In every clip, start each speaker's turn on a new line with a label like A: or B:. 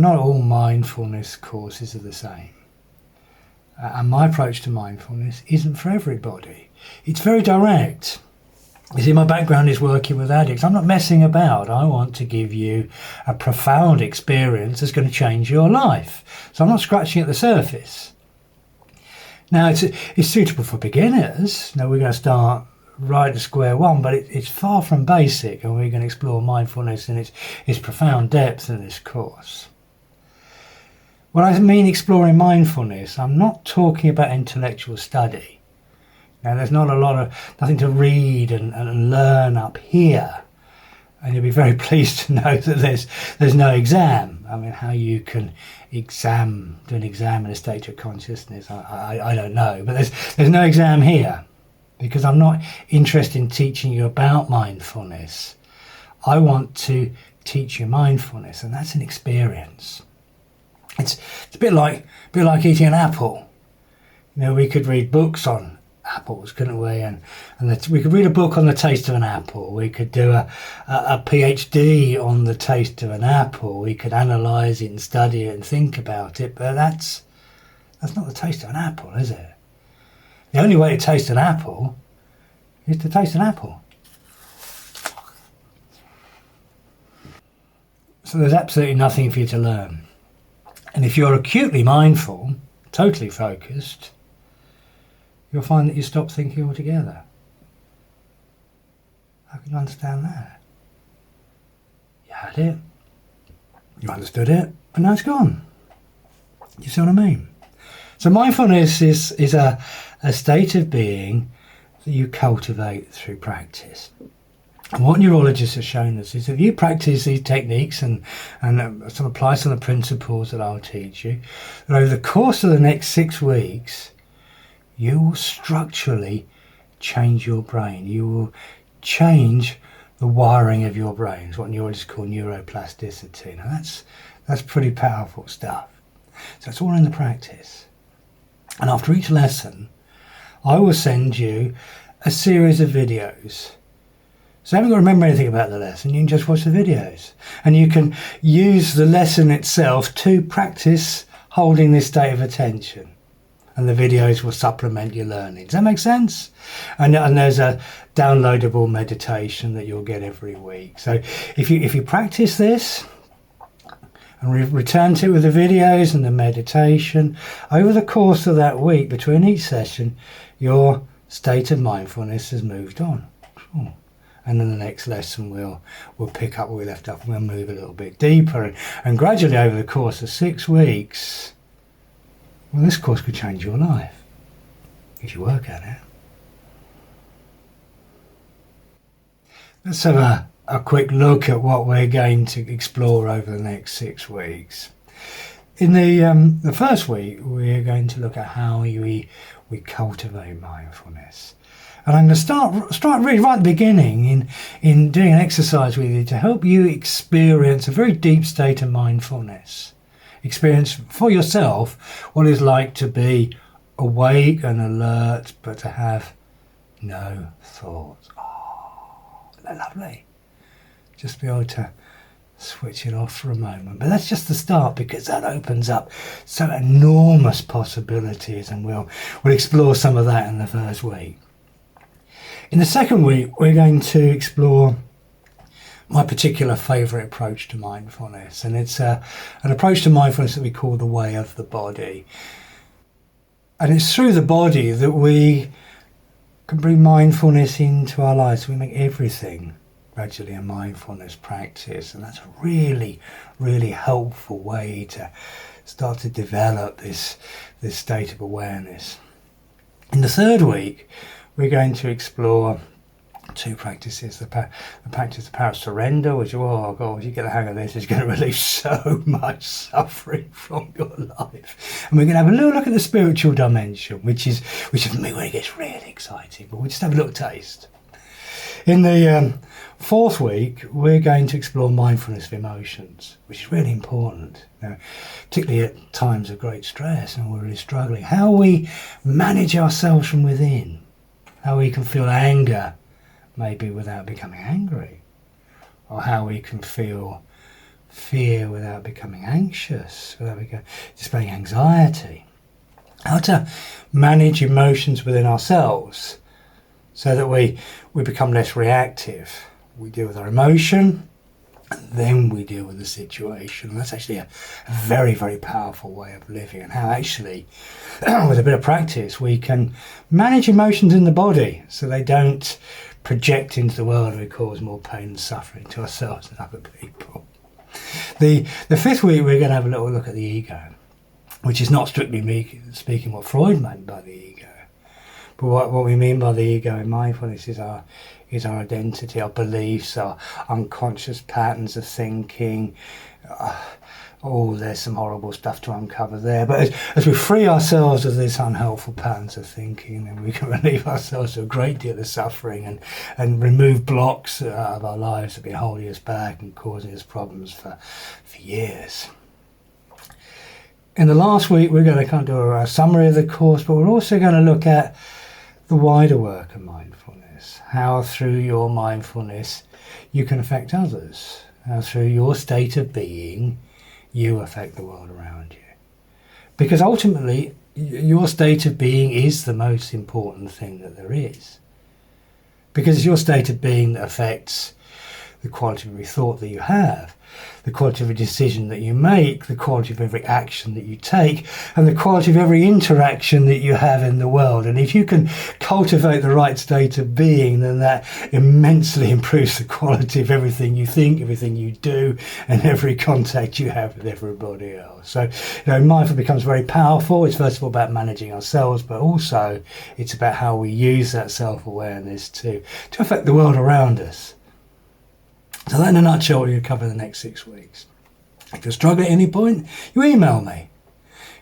A: not all mindfulness courses are the same. And my approach to mindfulness isn't for everybody. It's very direct. You see, my background is working with addicts. I'm not messing about. I want to give you a profound experience that's going to change your life. So I'm not scratching at the surface. Now, it's suitable for beginners. Now, we're going to start right at square one, but it's far from basic, and we're going to explore mindfulness in its profound depth in this course. When I mean exploring mindfulness, I'm not talking about intellectual study. Now, there's nothing to read and learn up here, and you'll be very pleased to know that there's no exam. I mean, how you can do an exam in a state of consciousness, I don't know, but there's no exam here, because I'm not interested in teaching you about mindfulness. I want to teach you mindfulness, and that's an experience. It's a bit like eating an apple. You know, we could read books on apples, couldn't we? And we could read a book on the taste of an apple. We could do a PhD on the taste of an apple. We could analyse it and study it and think about it. But that's not the taste of an apple, is it? The only way to taste an apple is to taste an apple. So there's absolutely nothing for you to learn. And if you're acutely mindful, totally focused, you'll find that you stop thinking altogether. How can you understand that? You had it, you understood it, and now it's gone. You see what I mean? So mindfulness is a state of being that you cultivate through practice. And what neurologists have shown us is if you practice these techniques and some apply some of the principles that I'll teach you, that over the course of the next 6 weeks, you will structurally change your brain. You will change the wiring of your brain. It's what neurologists call neuroplasticity. Now that's pretty powerful stuff. So it's all in the practice. And after each lesson, I will send you a series of videos. So you haven't got to remember anything about the lesson, you can just watch the videos. And you can use the lesson itself to practice holding this state of attention. And the videos will supplement your learning. Does that make sense? And there's a downloadable meditation that you'll get every week. So if you practice this and return to it with the videos and the meditation, over the course of that week, between each session, your state of mindfulness has moved on. And then the next lesson we'll pick up where we left off, and we'll move a little bit deeper. And gradually over the course of 6 weeks, well, this course could change your life if you work at it. Let's have a quick look at what we're going to explore over the next 6 weeks. In the first week, we're going to look at how we cultivate mindfulness. And I'm going to start really right at the beginning in doing an exercise with you to help you experience a very deep state of mindfulness. Experience for yourself what it's like to be awake and alert, but to have no thoughts. Oh, isn't that lovely? Just be able to switch it off for a moment. But that's just the start, because that opens up so enormous possibilities, and we'll explore some of that in the first week. In the second week, we're going to explore my particular favourite approach to mindfulness, and it's an approach to mindfulness that we call the way of the body. And it's through the body that we can bring mindfulness into our lives. We make everything gradually a mindfulness practice, and that's a really, really helpful way to start to develop this state of awareness. In the third week, we're going to explore 2 practices. The practice of the power of surrender, which, oh God, if you get the hang of this, is going to relieve so much suffering from your life. And we're going to have a little look at the spiritual dimension, which is for me where it gets really exciting, but we'll just have a little taste. In the fourth week, we're going to explore mindfulness of emotions, which is really important, particularly at times of great stress and we're really struggling. How we manage ourselves from within. How we can feel anger, maybe without becoming angry. Or how we can feel fear without becoming anxious, without displaying anxiety. How to manage emotions within ourselves so that we become less reactive. We deal with our emotion, and then we deal with the situation. And that's actually a very, very powerful way of living, and how actually, with a bit of practice, we can manage emotions in the body so they don't project into the world and cause more pain and suffering to ourselves and other people. The fifth week, we're going to have a little look at the ego, which is not strictly speaking what Freud meant by the ego. But what we mean by the ego in mindfulness is our identity, our beliefs, our unconscious patterns of thinking. There's some horrible stuff to uncover there. But as we free ourselves of these unhelpful patterns of thinking, then we can relieve ourselves of a great deal of suffering and remove blocks out of our lives that have been holding us back and causing us problems for years. In the last week, we're going to kind of do a summary of the course, but we're also going to look at the wider work of mindfulness, how through your mindfulness you can affect others, how through your state of being you affect the world around you. Because ultimately, your state of being is the most important thing that there is. Because it's your state of being that affects the quality of every thought that you have, the quality of every decision that you make, the quality of every action that you take, and the quality of every interaction that you have in the world. And if you can cultivate the right state of being, then that immensely improves the quality of everything you think, everything you do, and every contact you have with everybody else. So, mindfulness becomes very powerful. It's first of all about managing ourselves, but also it's about how we use that self-awareness to affect the world around us. So that in a nutshell, we're going to cover the next 6 weeks. If you're struggling at any point, you email me.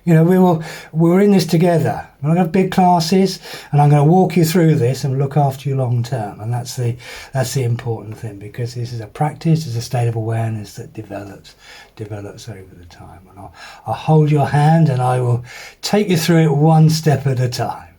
A: We're in this together. I'm going to have big classes, and I'm going to walk you through this and look after you long term. And that's the important thing, because this is a practice, it's a state of awareness that develops over the time. And I'll hold your hand, and I will take you through it one step at a time.